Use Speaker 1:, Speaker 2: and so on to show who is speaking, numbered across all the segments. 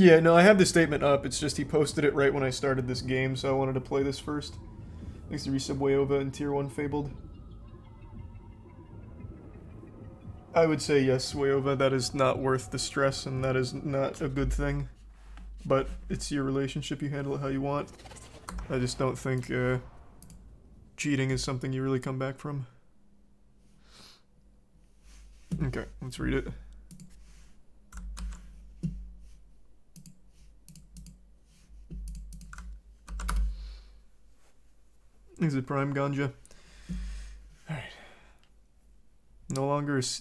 Speaker 1: Yeah, no, I have the statement up. It's just he posted it right when I started this game, so I wanted to play this first. Thanks to Resub Wayova and Tier 1 Fabled. I would say yes, Wayova, that is not worth the stress, and that is not a good thing. But it's your relationship, you handle it how you want. I just don't think cheating is something you really come back from. Okay, let's read it. Is it Prime Ganja? Alright.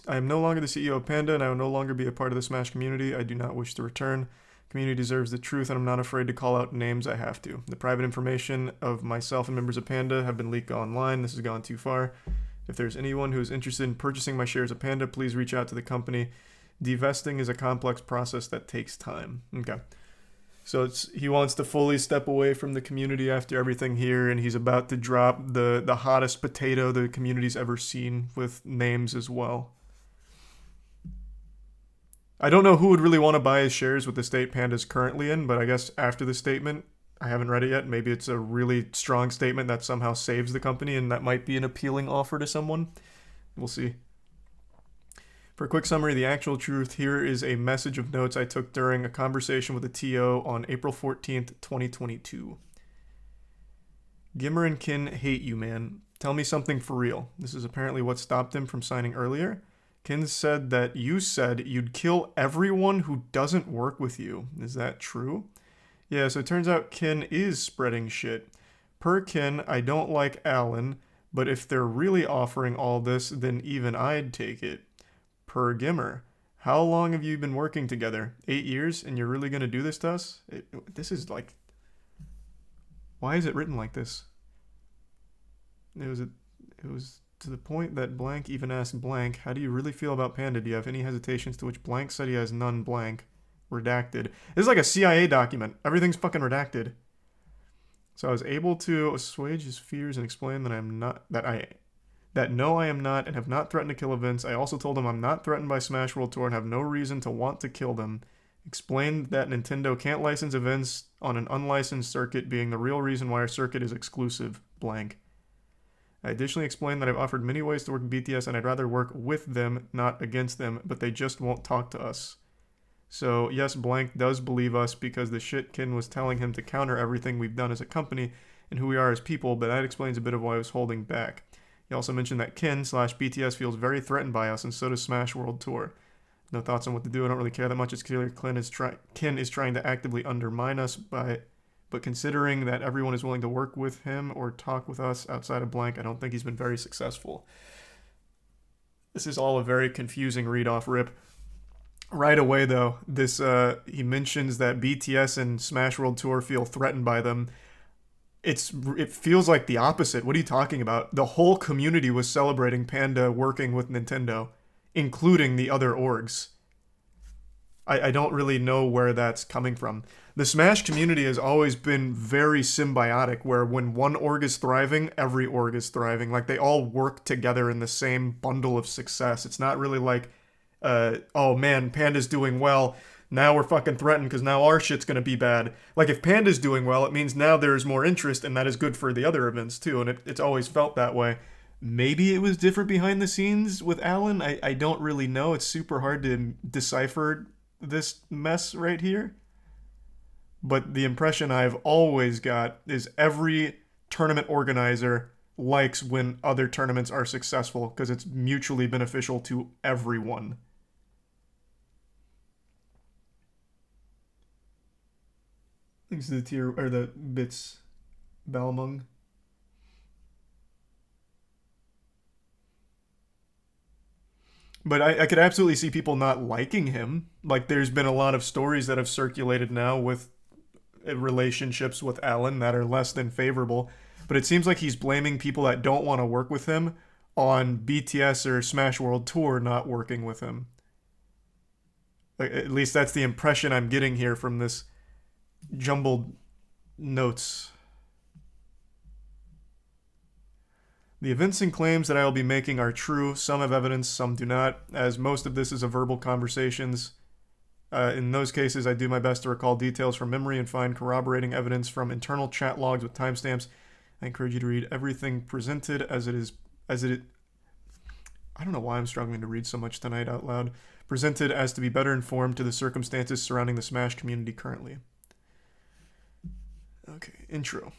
Speaker 1: I am no longer the CEO of Panda, and I will no longer be a part of the Smash community. I do not wish to return. The community deserves the truth, and I'm not afraid to call out names I have to. The private information of myself and members of Panda have been leaked online. This has gone too far. If there's anyone who is interested in purchasing my shares of Panda, please reach out to the company. Divesting is a complex process that takes time. Okay. So he wants to fully step away from the community after everything here, and he's about to drop the hottest potato the community's ever seen with names as well. I don't know who would really want to buy his shares with the state Panda's currently in, but I guess after the statement, I haven't read it yet. Maybe it's a really strong statement that somehow saves the company, and that might be an appealing offer to someone. We'll see. For a quick summary, the actual truth, here is a message of notes I took during a conversation with a TO on April 14th, 2022. Gimmer and Kin hate you, man. Tell me something for real. This is apparently what stopped him from signing earlier. Kin said that you said you'd kill everyone who doesn't work with you. Is that true? Yeah, so it turns out Kin is spreading shit. Per Kin, I don't like Alan, but if they're really offering all this, then even I'd take it. Per Gimmer, how long have you been working together? 8 years, and you're really going to do this to us? This is like... Why is it written like this? It was to the point that blank even asked blank, how do you really feel about Panda? Do you have any hesitations? To which blank said he has none, blank. Redacted. This is like a CIA document. Everything's fucking redacted. So I was able to assuage his fears and explain that no, I am not and have not threatened to kill events. I also told him I'm not threatened by Smash World Tour and have no reason to want to kill them. Explained that Nintendo can't license events on an unlicensed circuit, being the real reason why our circuit is exclusive, blank. I additionally explained that I've offered many ways to work with BTS and I'd rather work with them, not against them, but they just won't talk to us. So, yes, blank does believe us because the shit Kin was telling him to counter everything we've done as a company and who we are as people, but that explains a bit of why I was holding back. He also mentioned that Kin/BTS feels very threatened by us, and so does Smash World Tour. No thoughts on what to do. I don't really care that much. It's clear Kin is trying to actively undermine us, but considering that everyone is willing to work with him or talk with us outside of blank, I don't think he's been very successful. This is all a very confusing read off rip. Right away, though, he mentions that BTS and Smash World Tour feel threatened by them. It feels like the opposite. What are you talking about? The whole community was celebrating Panda working with Nintendo, including the other orgs. I don't really know where that's coming from. The Smash community has always been very symbiotic, where when one org is thriving, every org is thriving. Like, they all work together in the same bundle of success. It's not really like, oh man, Panda's doing well, now we're fucking threatened because now our shit's gonna be bad. Like, if Panda's doing well, it means now there's more interest, and that is good for the other events too, and it's always felt that way. Maybe it was different behind the scenes with Alan. I don't really know. It's super hard to decipher this mess right here. But the impression I've always got is every tournament organizer likes when other tournaments are successful because it's mutually beneficial to everyone. Thanks to the tier or the bits Balmung. But I could absolutely see people not liking him. Like, there's been a lot of stories that have circulated now with relationships with Alan that are less than favorable. But it seems like he's blaming people that don't want to work with him on BTS or Smash World Tour not working with him. Like, at least that's the impression I'm getting here from this jumbled notes. The events and claims that I will be making are true. Some have evidence, some do not, as most of this is a verbal conversations. In those cases, I do my best to recall details from memory and find corroborating evidence from internal chat logs with timestamps. I encourage you to read everything presented as it is, as it. I don't know why I'm struggling to read so much tonight out loud. Presented as to be better informed to the circumstances surrounding the Smash community currently. Okay, intro.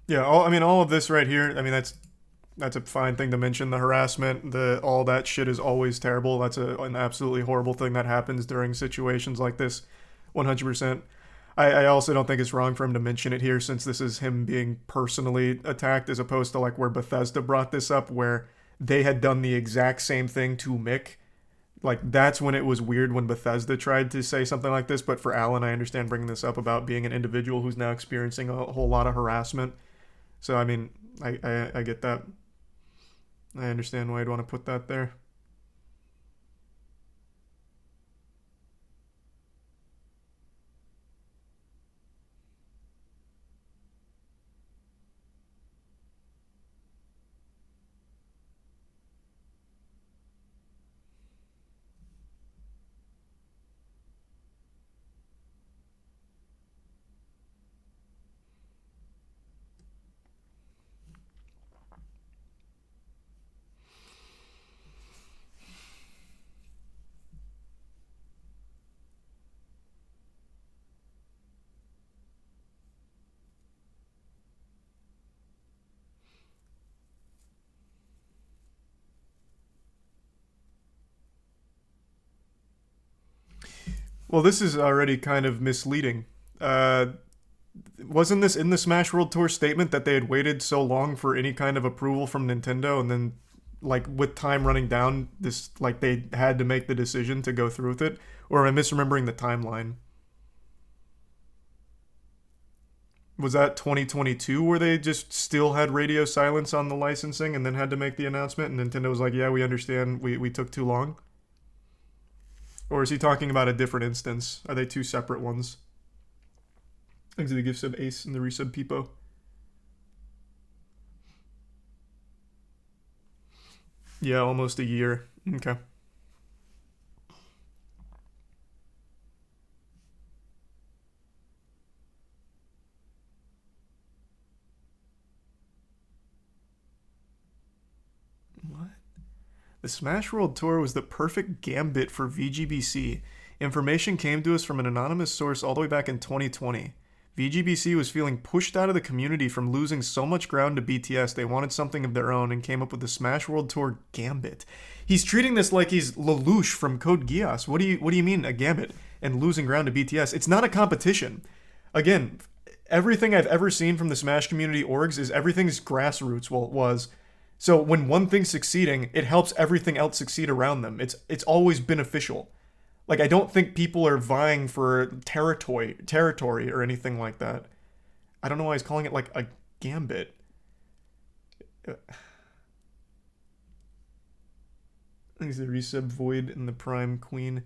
Speaker 1: Yeah, all of this right here. I mean, that's a fine thing to mention. The harassment, all that shit is always terrible. That's an absolutely horrible thing that happens during situations like this. 100%. I also don't think it's wrong for him to mention it here, since this is him being personally attacked, as opposed to like where Bethesda brought this up, where they had done the exact same thing to Mick. Like, that's when it was weird when Bethesda tried to say something like this. But for Alan, I understand bringing this up about being an individual who's now experiencing a whole lot of harassment. So I mean, I get that. I understand why you'd want to put that there. Well, this is already kind of misleading. Uh, wasn't this in the Smash World Tour statement that they had waited so long for any kind of approval from Nintendo, and then, like, with time running down, this, like, they had to make the decision to go through with it? Or am I misremembering the timeline? Was that 2022 where they just still had radio silence on the licensing and then had to make the announcement, and Nintendo was like, yeah, we understand, we took too long? Or is he talking about a different instance? Are they two separate ones? Thanks to the gift sub Ace and the resub Peepo. Yeah, almost a year. Okay. What? The Smash World Tour was the perfect gambit for VGBC. Information came to us from an anonymous source all the way back in 2020. VGBC was feeling pushed out of the community from losing so much ground to BTS, they wanted something of their own and came up with the Smash World Tour Gambit. He's treating this like he's Lelouch from Code Geass. What do you mean a gambit and losing ground to BTS? It's not a competition. Again, everything I've ever seen from the Smash community orgs is everything's grassroots. Well, it was. So when one thing's succeeding, it helps everything else succeed around them. It's always beneficial. Like, I don't think people are vying for territory or anything like that. I don't know why he's calling it like a gambit. He's the resub Void and the Prime Queen.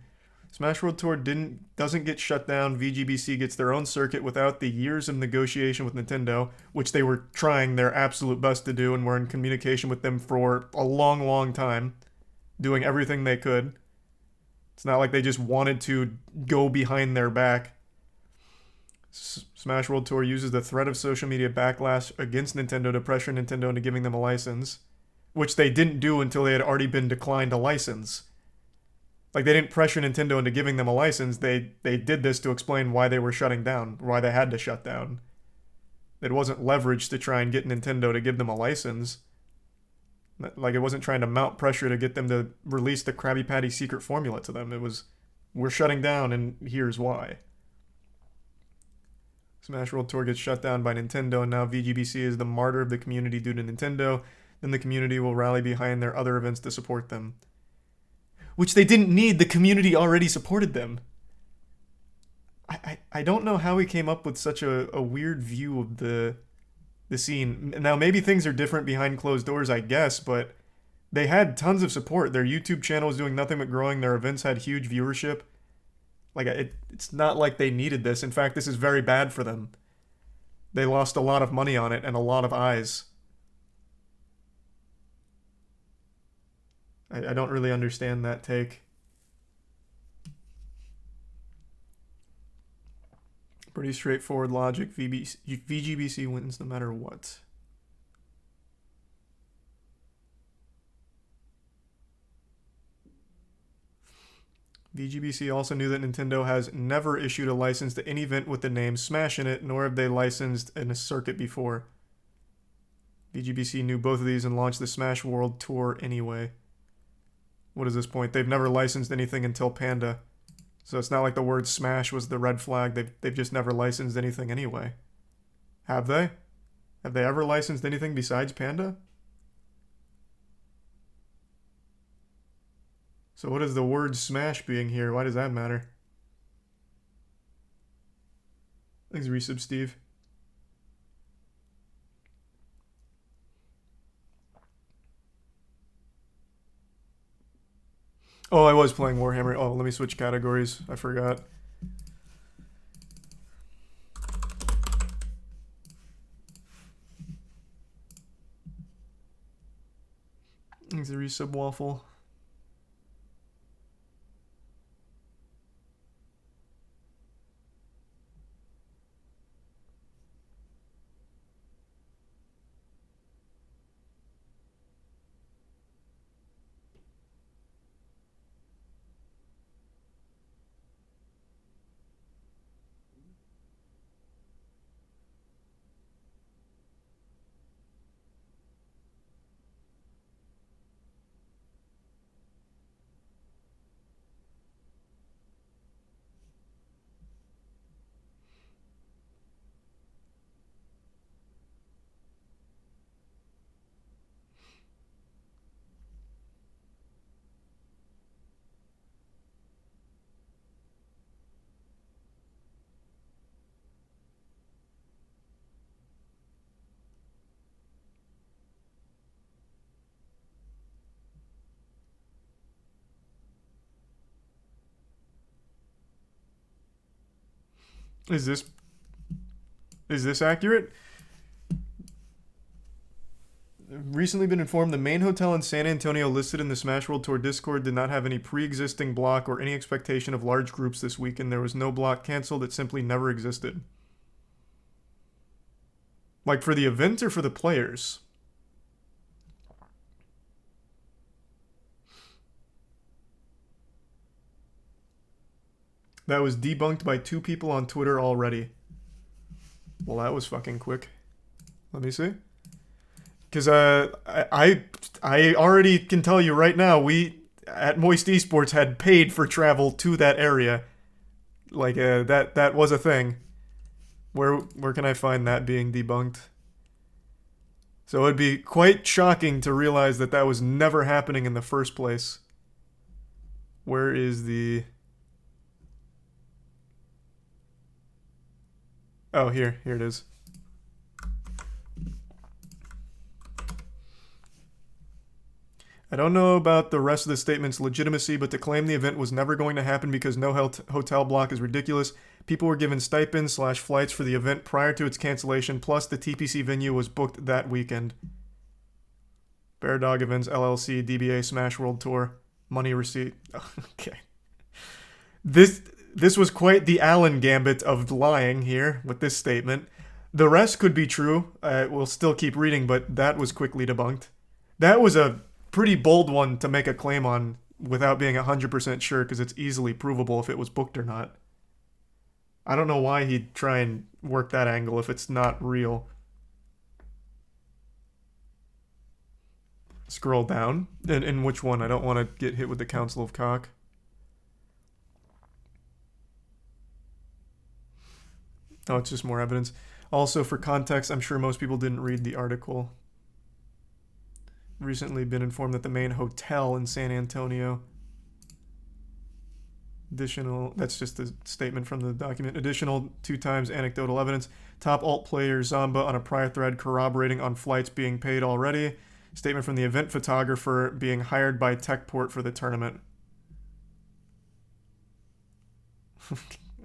Speaker 1: Smash World Tour doesn't get shut down. VGBC gets their own circuit without the years of negotiation with Nintendo, which they were trying their absolute best to do and were in communication with them for a long, long time, doing everything they could. It's not like they just wanted to go behind their back. Smash World Tour uses the threat of social media backlash against Nintendo to pressure Nintendo into giving them a license, which they didn't do until they had already been declined a license. Like, they didn't pressure Nintendo into giving them a license. They did this to explain why they were shutting down, why they had to shut down. It wasn't leverage to try and get Nintendo to give them a license. Like, it wasn't trying to mount pressure to get them to release the Krabby Patty secret formula to them. It was, we're shutting down and here's why. Smash World Tour gets shut down by Nintendo, and now VGBC is the martyr of the community due to Nintendo. Then the community will rally behind their other events to support them. Which they didn't need. The community already supported them. I don't know how he came up with such a weird view of the scene. Now, maybe things are different behind closed doors, I guess, but they had tons of support. Their YouTube channel was doing nothing but growing. Their events had huge viewership. Like, it's not like they needed this. In fact, this is very bad for them. They lost a lot of money on it and a lot of eyes. I don't really understand that take. Pretty straightforward logic. VGBC wins no matter what. VGBC also knew that Nintendo has never issued a license to any event with the name Smash in it, nor have they licensed in a circuit before. VGBC knew both of these and launched the Smash World Tour anyway. What is this point? They've never licensed anything until Panda. So it's not like the word Smash was the red flag. They've just never licensed anything anyway. Have they? Have they ever licensed anything besides Panda? So what is the word Smash being here? Why does that matter? Thanks, Resub Steve. Oh, I was playing Warhammer. Oh, let me switch categories. I forgot. Thanks, Resub Waffle. Is this accurate? Recently been informed the main hotel in San Antonio listed in the Smash World Tour Discord did not have any pre-existing block or any expectation of large groups this weekend. There was no block canceled. It simply never existed. Like for the event or for the players? That was debunked by 2 people on Twitter already. Well, that was fucking quick. Let me see. Because I already can tell you right now, we at Moist Esports had paid for travel to that area. Like that was a thing. Where can I find that being debunked? So it'd be quite shocking to realize that was never happening in the first place. Where is the... Oh, here it is. I don't know about the rest of the statement's legitimacy, but to claim the event was never going to happen because no hotel block is ridiculous. People were given stipends/flights for the event prior to its cancellation, plus the TPC venue was booked that weekend. Bear Dog Events LLC, DBA Smash World Tour, money receipt. Okay. This was quite the Allen gambit of lying here with this statement. The rest could be true. We'll still keep reading, but that was quickly debunked. That was a pretty bold one to make a claim on without being 100% sure because it's easily provable if it was booked or not. I don't know why he'd try and work that angle if it's not real. Scroll down. In which one? I don't want to get hit with the Council of Cock. Oh, it's just more evidence. Also, for context, I'm sure most people didn't read the article. Recently been informed that the main hotel in San Antonio... Additional... That's just a statement from the document. Additional 2 times anecdotal evidence. Top alt player Zamba on a prior thread corroborating on flights being paid already. Statement from the event photographer being hired by Techport for the tournament.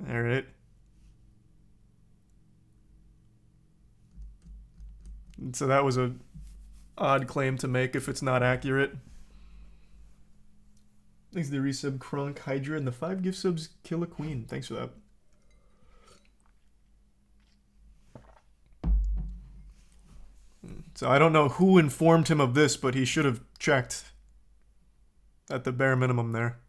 Speaker 1: All right. So that was a odd claim to make if it's not accurate. Thanks to the resub Kronk Hydra and the 5 gift subs Kill a Queen. Thanks for that. So I don't know who informed him of this, but he should have checked at the bare minimum there.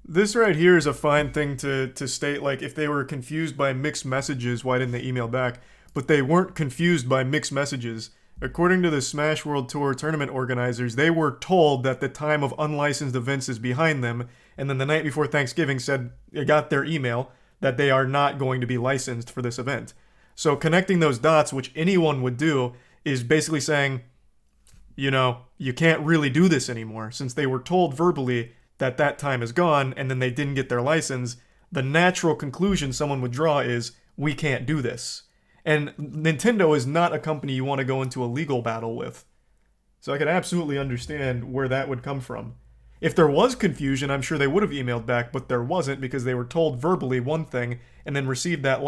Speaker 1: This right here is a fine thing to state. Like, if they were confused by mixed messages, why didn't they email back? But they weren't confused by mixed messages. According to the Smash World Tour tournament organizers, they were told that the time of unlicensed events is behind them, and then the night before Thanksgiving said they got their email that they are not going to be licensed for this event. So connecting those dots, which anyone would do, is basically saying, you know, you can't really do this anymore since they were told verbally that that time is gone and then they didn't get their license. The natural conclusion someone would draw is we can't do this. And Nintendo is not a company you want to go into a legal battle with. So I can absolutely understand where that would come from. If there was confusion, I'm sure they would have emailed back, but there wasn't because they were told verbally one thing and then received that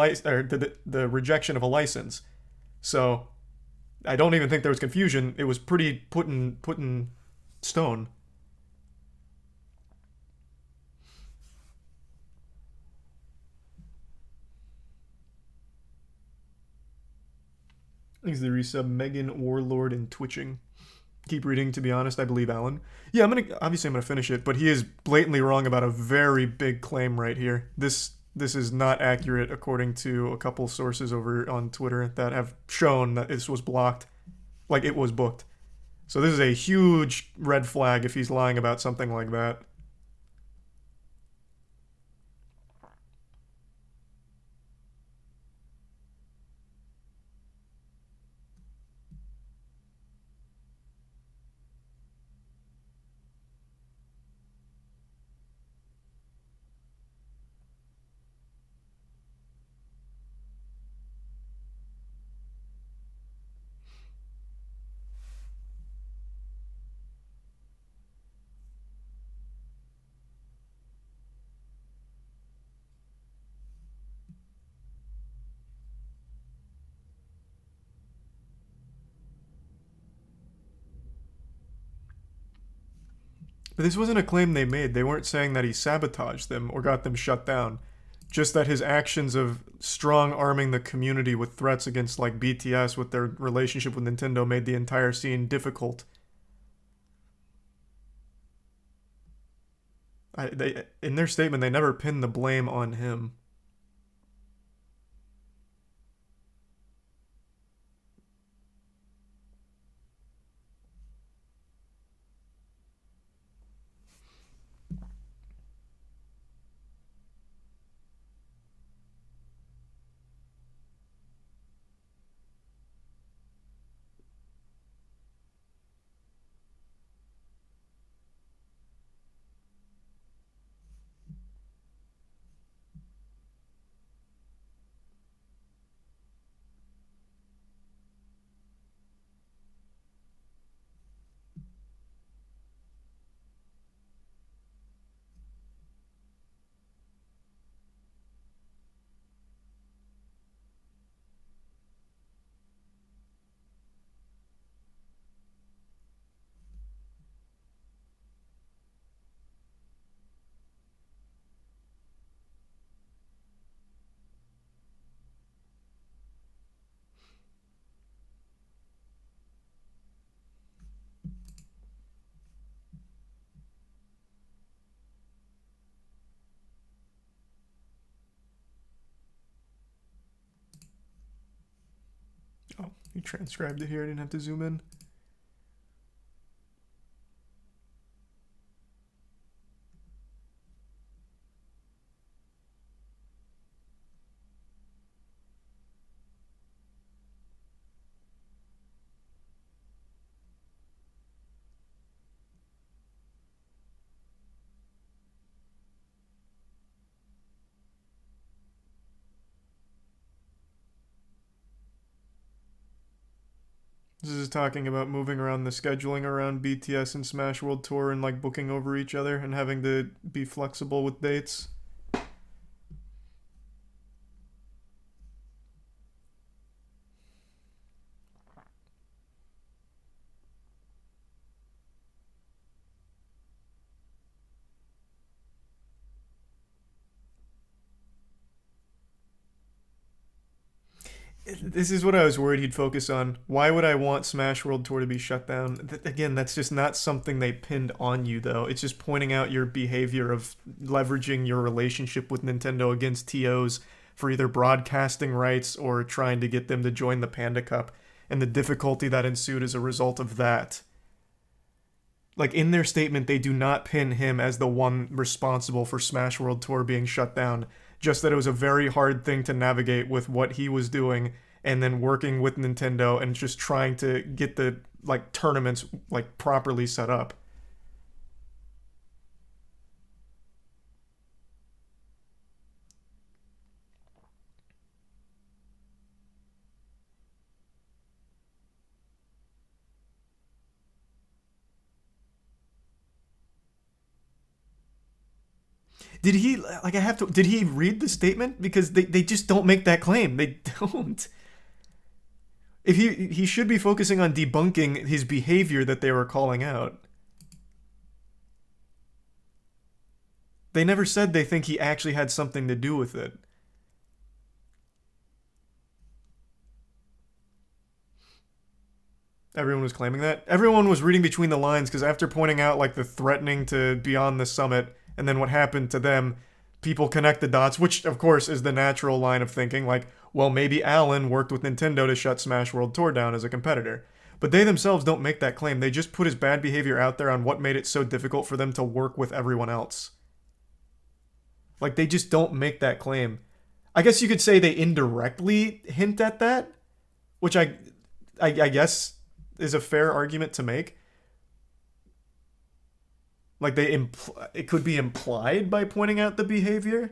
Speaker 1: the rejection of a license. So I don't even think there was confusion. It was pretty put in stone. Thanks to the resub Megan Warlord and Twitching. Keep reading, to be honest, I believe Alan. Yeah, I'm gonna finish it, but he is blatantly wrong about a very big claim right here. This is not accurate according to a couple sources over on Twitter that have shown that this was blocked. Like, it was booked. So this is a huge red flag if he's lying about something like that. But this wasn't a claim they made. They weren't saying that he sabotaged them or got them shut down. Just that his actions of strong arming the community with threats against, like, BTS with their relationship with Nintendo made the entire scene difficult. In their statement, they never pinned the blame on him. Oh, he transcribed it here. I didn't have to zoom in. This is talking about moving around the scheduling around BTS and Smash World Tour and like booking over each other and having to be flexible with dates. This is what I was worried he'd focus on. Why would I want Smash World Tour to be shut down? Again, that's just not something they pinned on you, though. It's just pointing out your behavior of leveraging your relationship with Nintendo against TOs for either broadcasting rights or trying to get them to join the Panda Cup, and the difficulty that ensued as a result of that. Like, in their statement, they do not pin him as the one responsible for Smash World Tour being shut down, just that it was a very hard thing to navigate with what he was doing and then working with Nintendo and just trying to get the like tournaments like properly set up. Did he like I have to did he read the statement? Because they just don't make that claim. They don't. If he should be focusing on debunking his behavior that they were calling out. They never said they think he actually had something to do with it. Everyone was claiming that. Everyone was reading between the lines because after pointing out like the threatening to be on the summit and then what happened to them, people connect the dots, which of course is the natural line of thinking like, well, maybe Alan worked with Nintendo to shut Smash World Tour down as a competitor. But they themselves don't make that claim. They just put his bad behavior out there on what made it so difficult for them to work with everyone else. Like, they just don't make that claim. I guess you could say they indirectly hint at that, which I guess is a fair argument to make. Like it could be implied by pointing out the behavior.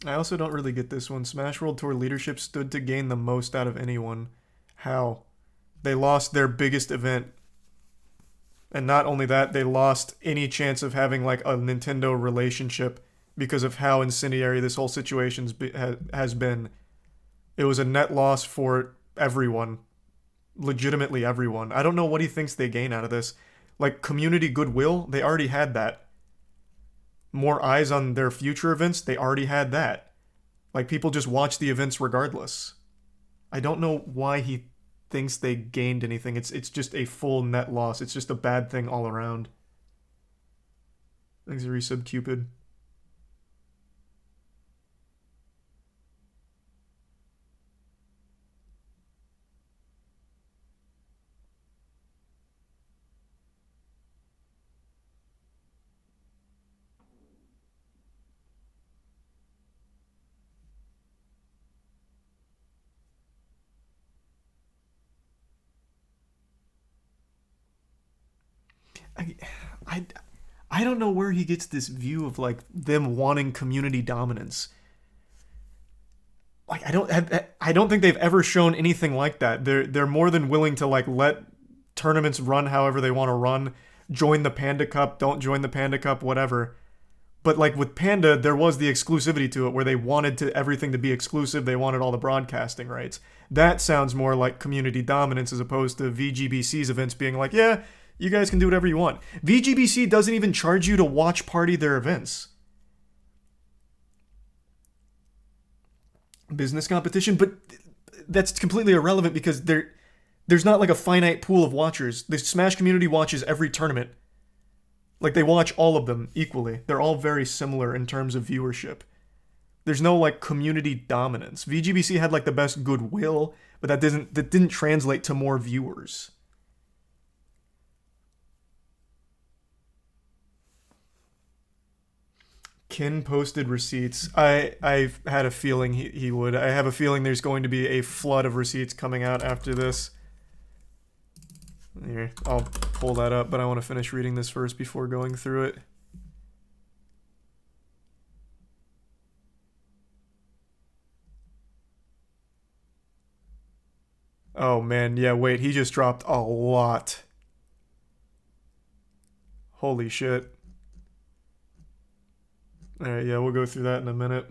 Speaker 1: I also don't really get this one. Smash World Tour leadership stood to gain the most out of anyone. How? They lost their biggest event. And not only that, they lost any chance of having like a Nintendo relationship because of how incendiary this whole situation has been. It was a net loss for everyone. Legitimately everyone. I don't know what he thinks they gain out of this. Like community goodwill, they already had that. More eyes on their future events, they already had that. Like people just watch the events regardless. I don't know why he thinks they gained anything. It's just a full net loss. It's just a bad thing all around. Thanks, Resub Cupid. I, I, I don't know where he gets this view of like them wanting community dominance. Like I don't think they've ever shown anything like that. They're more than willing to like let tournaments run however they want to run. Join the Panda Cup, don't join the Panda Cup, whatever. But like with Panda, there was the exclusivity to it where they wanted to everything to be exclusive. They wanted all the broadcasting rights. That sounds more like community dominance as opposed to VGBC's events being like, yeah, you guys can do whatever you want. VGBC doesn't even charge you to watch party their events. Business competition, but that's completely irrelevant because there's not like a finite pool of watchers. The Smash community watches every tournament. Like they watch all of them equally. They're all very similar in terms of viewership. There's no like community dominance. VGBC had like the best goodwill, but that didn't translate to more viewers. Kin posted receipts. I've had a feeling he would. I have a feeling there's going to be a flood of receipts coming out after this. Here, I'll pull that up, but I want to finish reading this first before going through it. Oh man, yeah, wait, he just dropped a lot. Holy shit. Alright, yeah, we'll go through that in a minute.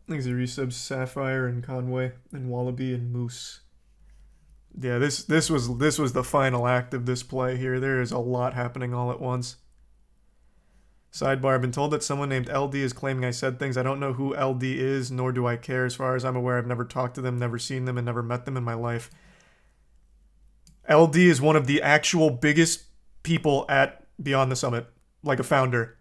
Speaker 1: Things are resubs Sapphire and Conway and Wallaby and Moose. Yeah, this was the final act of this play here. There is a lot happening all at once. Sidebar, I've been told that someone named LD is claiming I said things. I don't know who LD is, nor do I care. As far as I'm aware, I've never talked to them, never seen them, and never met them in my life. LD is one of the actual biggest people at Beyond the Summit, like a founder.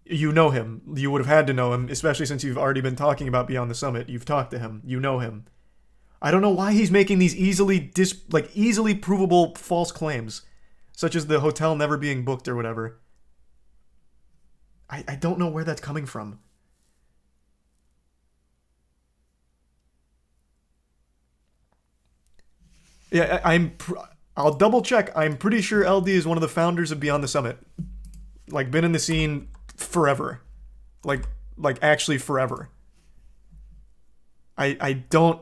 Speaker 1: You know him. You would have had to know him, especially since you've already been talking about Beyond the Summit. You've talked to him. You know him. I don't know why he's making these easily provable false claims, such as the hotel never being booked or whatever. I don't know where that's coming from. Yeah, I'll double check. I'm pretty sure LD is one of the founders of Beyond the Summit. Like, been in the scene forever. Like actually forever. I don't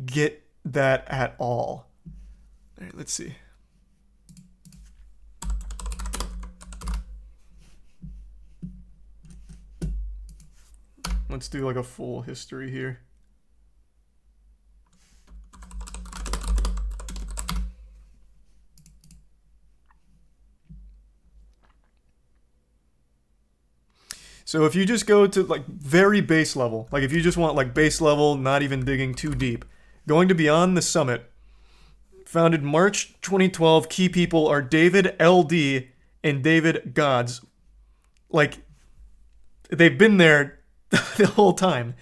Speaker 1: get that at all. All right, let's see. Let's do like a full history here. So if you just go to like very base level, like if you just want like base level, not even digging too deep, going to Beyond the Summit, founded March 2012, key people are David LD and David Gods. Like, they've been there the whole time.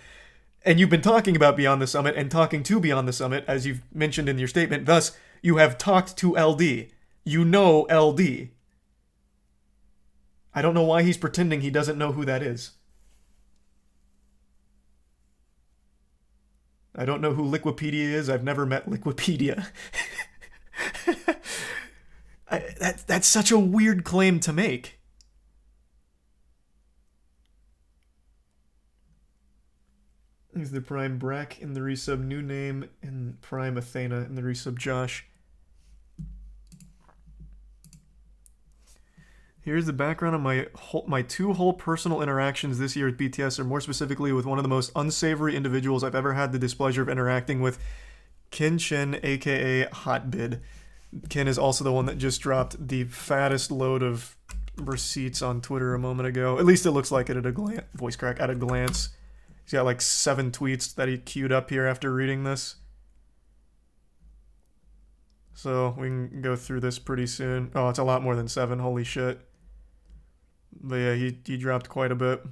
Speaker 1: And you've been talking about Beyond the Summit and talking to Beyond the Summit, as you've mentioned in your statement. Thus, you have talked to LD. You know LD. I don't know why he's pretending he doesn't know who that is. I don't know who Liquipedia is. I've never met Liquipedia. That's such a weird claim to make. He's the Prime Brack in the resub New Name and Prime Athena in the resub Josh. Here's the background of my two whole personal interactions this year with BTS, or more specifically with one of the most unsavory individuals I've ever had the displeasure of interacting with, Kin Chen, aka Hotbid. Kin is also the one that just dropped the fattest load of receipts on Twitter a moment ago. At least it looks like it at a glance. Voice crack at a glance. He's got like 7 tweets that he queued up here after reading this. So we can go through this pretty soon. Oh, it's a lot more than 7. Holy shit. But yeah, he dropped quite a bit.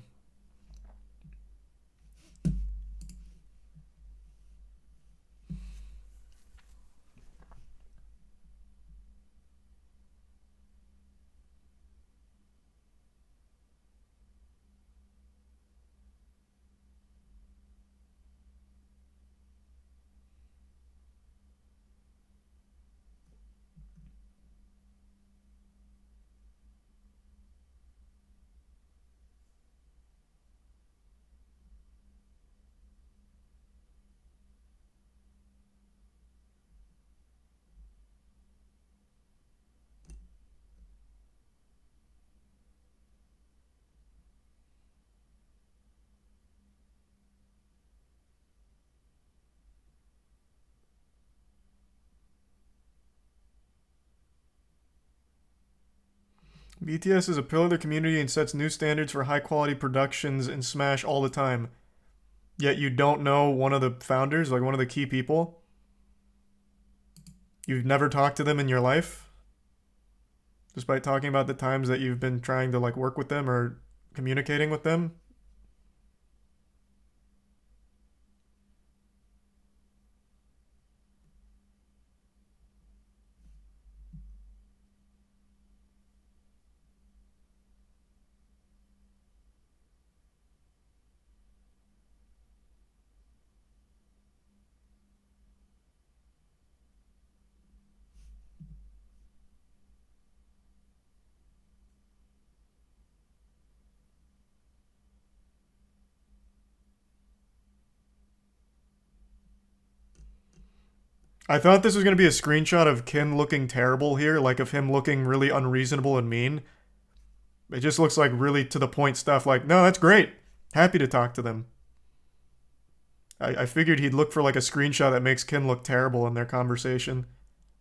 Speaker 1: BTS is a pillar of the community and sets new standards for high quality productions in Smash all the time. Yet you don't know one of the founders, like one of the key people. You've never talked to them in your life, despite talking about the times that you've been trying to like work with them or communicating with them. I thought this was going to be a screenshot of Kin looking terrible here, like of him looking really unreasonable and mean. It just looks like really to the point stuff like, no, that's great. Happy to talk to them. I figured he'd look for like a screenshot that makes Kin look terrible in their conversation.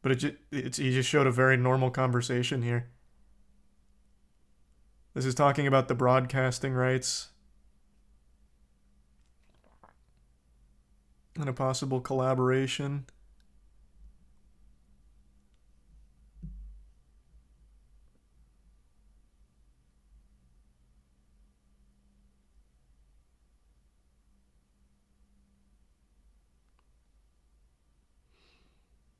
Speaker 1: But he just showed a very normal conversation here. This is talking about the broadcasting rights and a possible collaboration.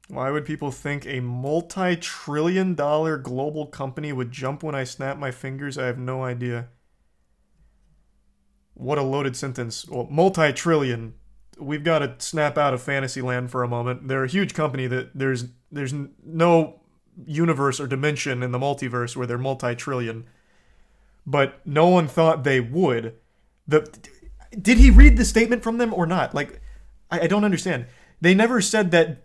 Speaker 1: Why would people think a multi-trillion-dollar global company would jump when I snap my fingers? I have no idea. What a loaded sentence. Well, multi-trillion. We've got to snap out of Fantasyland for a moment. They're a huge company that there's no universe or dimension in the multiverse where they're multi-trillion. But no one thought they would. Did he read the statement from them or not? Like, I don't understand. They never said that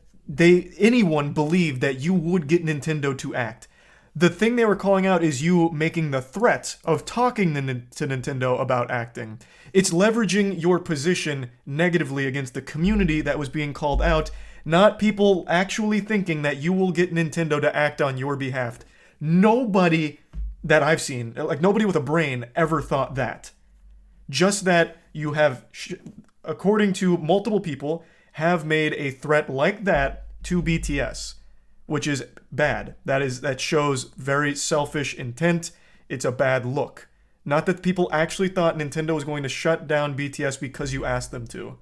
Speaker 1: anyone believed that you would get Nintendo to act. The thing they were calling out is you making the threat of talking to Nintendo about acting. It's leveraging your position negatively against the community that was being called out, not people actually thinking that you will get Nintendo to act on your behalf. Nobody that I've seen, like nobody with a brain, ever thought that. Just that you have, according to multiple people, have made a threat like that to BTS, which is bad. That shows very selfish intent. It's a bad look. Not that people actually thought Nintendo was going to shut down BTS because you asked them to.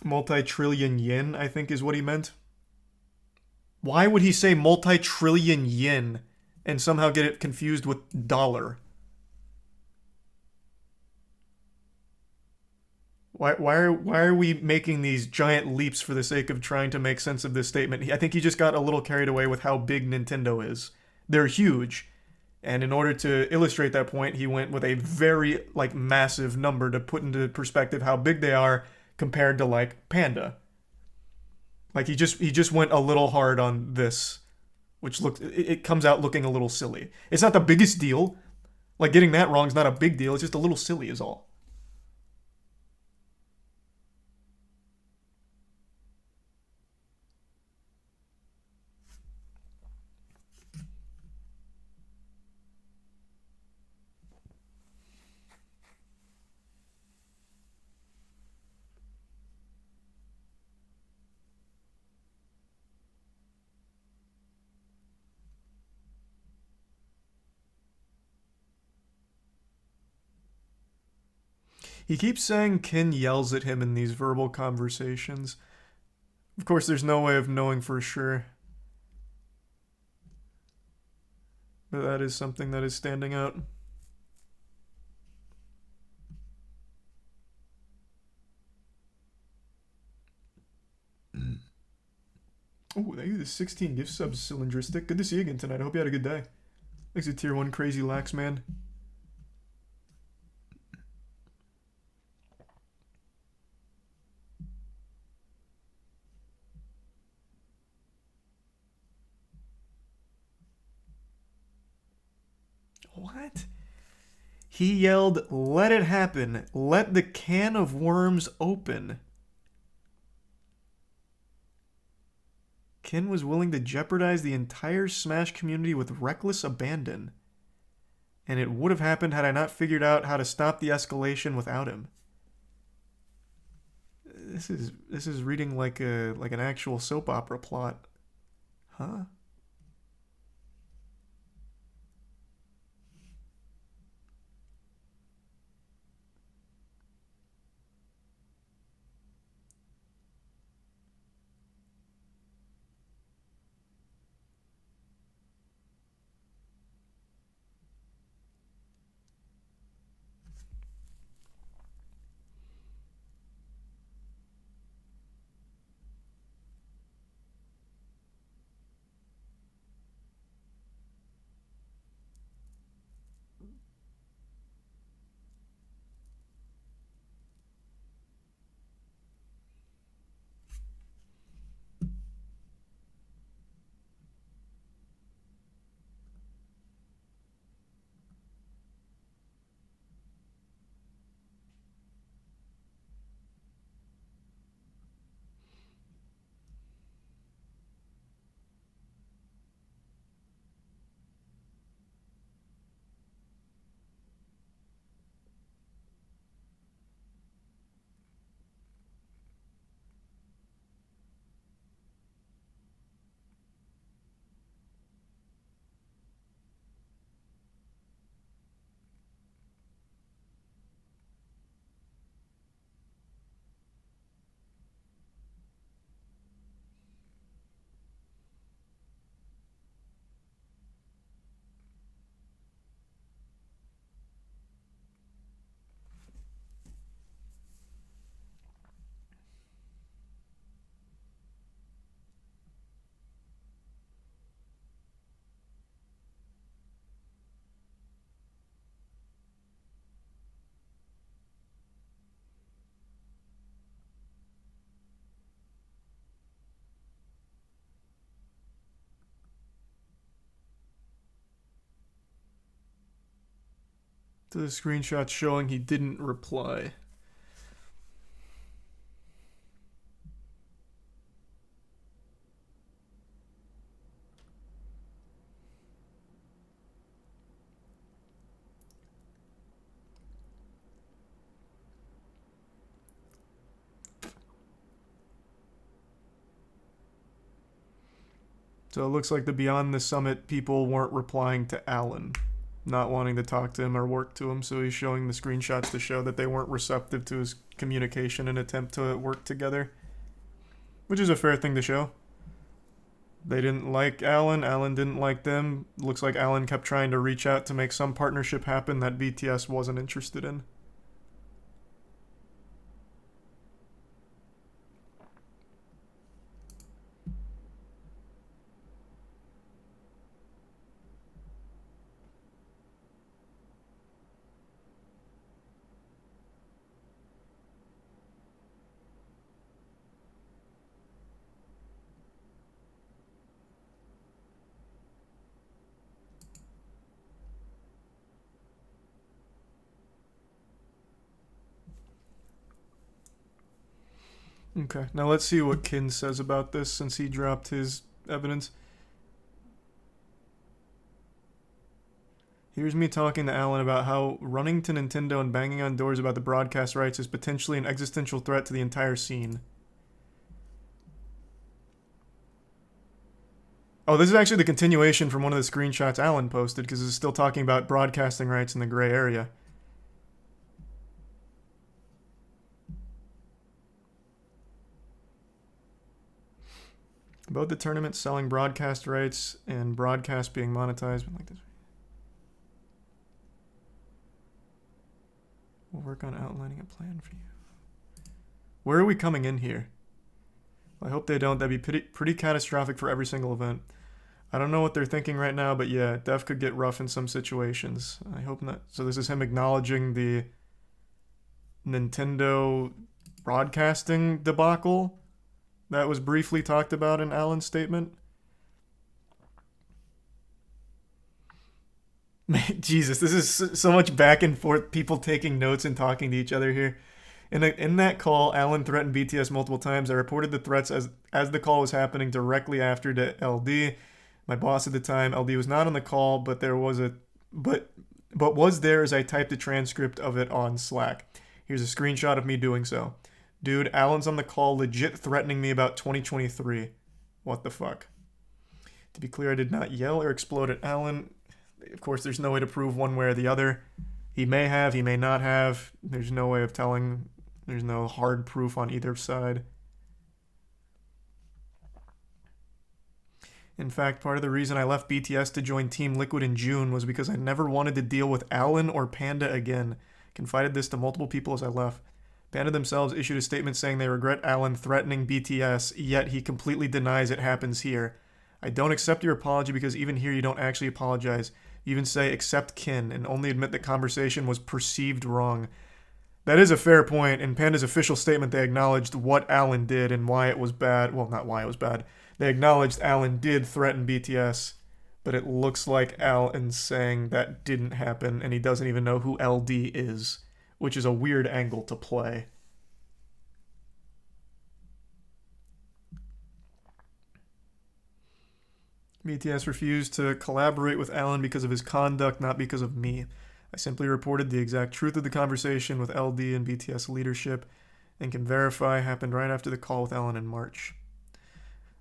Speaker 1: Multi-trillion yen, I think is what he meant. Why would he say multi-trillion yen and somehow get it confused with dollar? Why are we making these giant leaps for the sake of trying to make sense of this statement? I think he just got a little carried away with how big Nintendo is. They're huge. And in order to illustrate that point, he went with a very massive number to put into perspective how big they are compared to like Panda. Like he just went a little hard on this, which it comes out looking a little silly. It's not the biggest deal. Like getting that wrong is not a big deal. It's just a little silly is all. He keeps saying Kin yells at him in these verbal conversations. Of course, there's no way of knowing for sure. But that is something that is standing out. Oh, thank you the 16 gift subs, Cylindristic. Good to see you again tonight. I hope you had a good day. Thanks to Tier 1 Crazy Lax, man. What? He yelled, "Let it happen. Let the can of worms open." Kin was willing to jeopardize the entire Smash community with reckless abandon. And it would have happened had I not figured out how to stop the escalation without him. This is reading like an actual soap opera plot. Huh? The screenshot showing he didn't reply. So it looks like the Beyond the Summit people weren't replying to Alan, not wanting to talk to him or work to him, so he's showing the screenshots to show that they weren't receptive to his communication and attempt to work together, which is a fair thing to show. They didn't like Alan, Alan didn't like them. Looks like Alan kept trying to reach out to make some partnership happen that BTS wasn't interested in. Okay, now let's see what Kin says about this since he dropped his evidence. Here's me talking to Alan about how running to Nintendo and banging on doors about the broadcast rights is potentially an existential threat to the entire scene. Oh, this is actually the continuation from one of the screenshots Alan posted because it's still talking about broadcasting rights in the gray area. Both the tournament selling broadcast rights and broadcast being monetized. Like this. We'll work on outlining a plan for you. Where are we coming in here? I hope they don't. That'd be pretty catastrophic for every single event. I don't know what they're thinking right now, but yeah, def could get rough in some situations. I hope not. So this is him acknowledging the Nintendo broadcasting debacle that was briefly talked about in Alan's statement. Jesus, this is so much back and forth, people taking notes and talking to each other here. In that call, Alan threatened BTS multiple times. I reported the threats as the call was happening directly after to LD. My boss at the time, LD was not on the call, but was there as I typed a transcript of it on Slack. Here's a screenshot of me doing so. Dude, Alan's on the call legit threatening me about 2023. What the fuck? To be clear, I did not yell or explode at Alan. Of course, there's no way to prove one way or the other. He may have, he may not have. There's no way of telling. There's no hard proof on either side. In fact, part of the reason I left BTS to join Team Liquid in June was because I never wanted to deal with Alan or Panda again. Confided this to multiple people as I left. Panda themselves issued a statement saying they regret Alan threatening BTS, yet he completely denies it happens here. I don't accept your apology because even here you don't actually apologize. You even say accept Kin and only admit the conversation was perceived wrong. That is a fair point. In Panda's official statement, they acknowledged what Alan did and why it was bad. Well, not why it was bad. They acknowledged Alan did threaten BTS, but it looks like Alan's saying that didn't happen and he doesn't even know who LD is, which is a weird angle to play. BTS refused to collaborate with Alan because of his conduct, not because of me. I simply reported the exact truth of the conversation with LD and BTS leadership and can verify happened right after the call with Alan in March.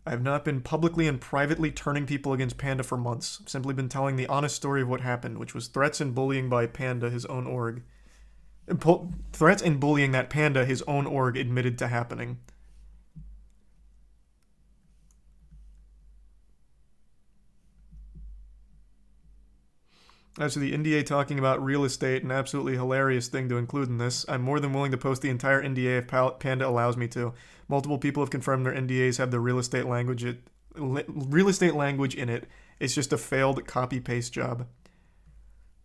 Speaker 1: I have not been publicly and privately turning people against Panda for months. I've simply been telling the honest story of what happened, which was threats and bullying by Panda, his own org. Threats and bullying that Panda, his own org, admitted to happening. As for the NDA talking about real estate, an absolutely hilarious thing to include in this, I'm more than willing to post the entire NDA if Panda allows me to. Multiple people have confirmed their NDAs have the real estate language in it. It's just a failed copy-paste job.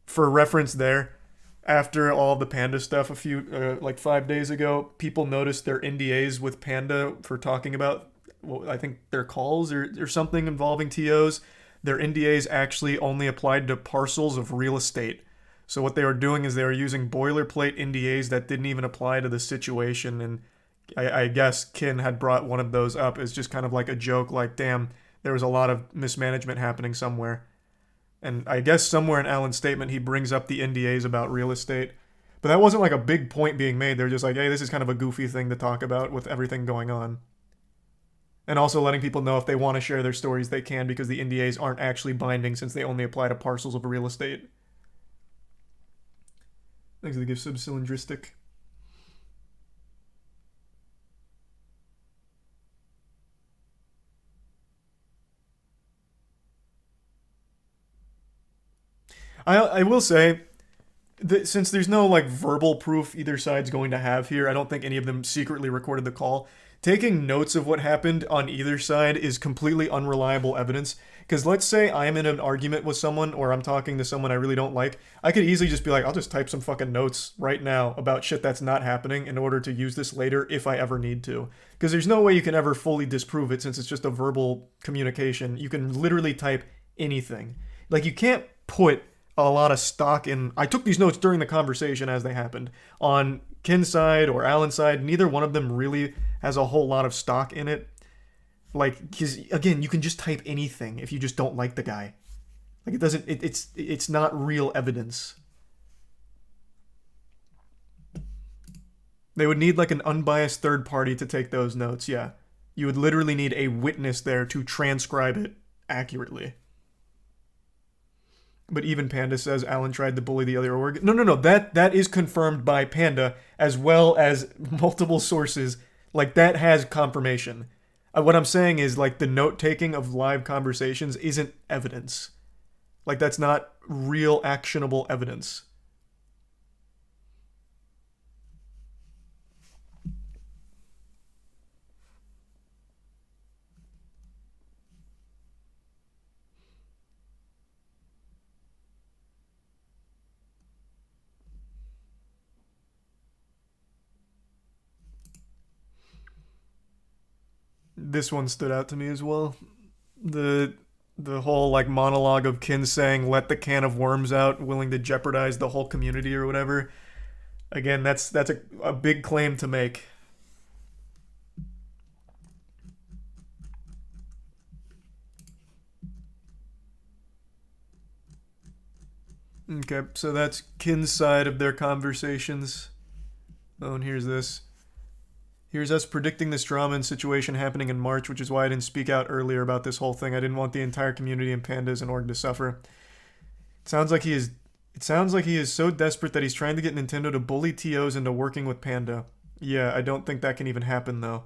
Speaker 1: For reference there, after all the Panda stuff like 5 days ago, people noticed their NDAs with Panda for talking about, well, I think their calls or something involving TOs. Their NDAs actually only applied to parcels of real estate. So what they were doing is they were using boilerplate NDAs that didn't even apply to the situation, and I guess Kin had brought one of those up as just kind of like a joke, like, damn, there was a lot of mismanagement happening somewhere. And I guess somewhere in Alan's statement he brings up the NDAs about real estate. But that wasn't like a big point being made. They're just like, hey, this is kind of a goofy thing to talk about with everything going on. And also letting people know if they want to share their stories, they can, because the NDAs aren't actually binding since they only apply to parcels of real estate. Thanks for the gift sub, Cylindristic. I will say that since there's no like verbal proof either side's going to have here, I don't think any of them secretly recorded the call. Taking notes of what happened on either side is completely unreliable evidence. Because let's say I'm in an argument with someone or I'm talking to someone I really don't like, I could easily just be like, I'll just type some fucking notes right now about shit that's not happening in order to use this later if I ever need to. Because there's no way you can ever fully disprove it since it's just a verbal communication. You can literally type anything. Like, you can't put a lot of stock in, I took these notes during the conversation as they happened. On Kin's side or Alan's side, neither one of them really has a whole lot of stock in it. Like, because again, you can just type anything if you just don't like the guy. Like, it doesn't, it's not real evidence. They would need like an unbiased third party to take those notes, yeah. You would literally need a witness there to transcribe it accurately. But even Panda says Alan tried to bully the other org. No. That is confirmed by Panda as well as multiple sources. Like, that has confirmation. What I'm saying is, like, the note-taking of live conversations isn't evidence. Like, that's not real actionable evidence. This one stood out to me as well. The whole like monologue of Kin saying let the can of worms out, willing to jeopardize the whole community or whatever. Again, that's a big claim to make. Okay, so that's Kin's side of their conversations. Oh, and here's this. Here's us predicting this drama and situation happening in March, which is why I didn't speak out earlier about this whole thing. I didn't want the entire community and pandas and org to suffer. It sounds like he is so desperate that he's trying to get Nintendo to bully TOs into working with Panda. Yeah, I don't think that can even happen though.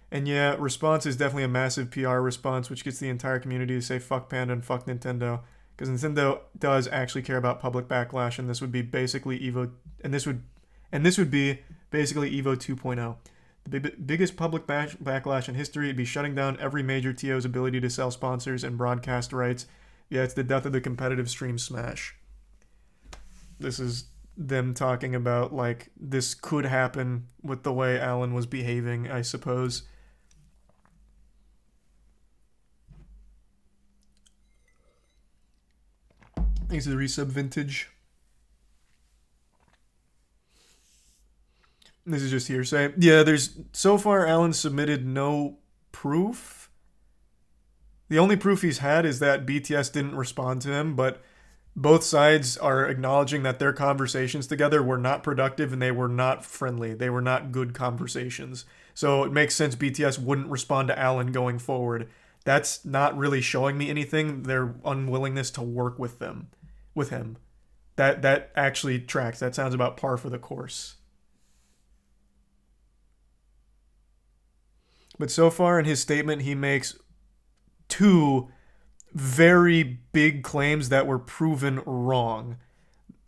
Speaker 1: And yeah, response is definitely a massive PR response, which gets the entire community to say fuck Panda and fuck Nintendo. Because Nintendo does actually care about public backlash, and this would be basically Evo, and this would be basically Evo 2.0. The biggest public backlash in history would be shutting down every major TO's ability to sell sponsors and broadcast rights. Yeah, it's the death of the competitive stream smash. This is them talking about, like, this could happen with the way Alan was behaving, I suppose. Thanks to the resub vintage. This is just hearsay. Yeah, so far Alan submitted no proof. The only proof he's had is that BTS didn't respond to him, but both sides are acknowledging that their conversations together were not productive and they were not friendly. They were not good conversations. So it makes sense BTS wouldn't respond to Alan going forward. That's not really showing me anything, their unwillingness to work with him. That actually tracks. That sounds about par for the course. But so far in his statement, he makes two very big claims that were proven wrong.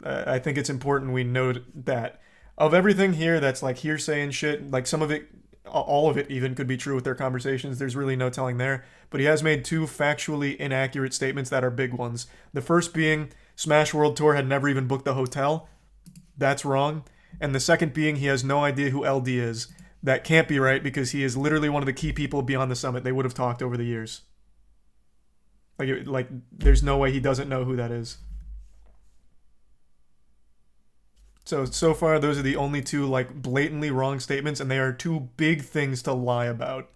Speaker 1: I think it's important we note that. Of everything here that's like hearsay and shit, like some of it, all of it even could be true with their conversations. There's really no telling there. But he has made two factually inaccurate statements that are big ones. The first being Smash World Tour had never even booked the hotel. That's wrong. And the second being he has no idea who LD is. That can't be right because he is literally one of the key people beyond the summit. They would have talked over the years. Like, there's no way he doesn't know who that is. So far, those are the only two, like, blatantly wrong statements, and they are two big things to lie about.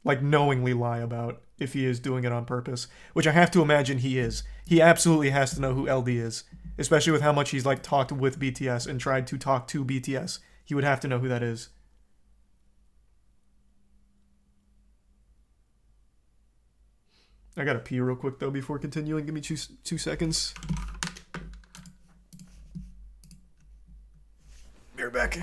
Speaker 1: Like, knowingly lie about, if he is doing it on purpose. Which I have to imagine he is. He absolutely has to know who LD is. Especially with how much he's, like, talked with BTS and tried to talk to BTS. He would have to know who that is. I gotta pee real quick, though, before continuing. Give me 2 seconds. Be right back.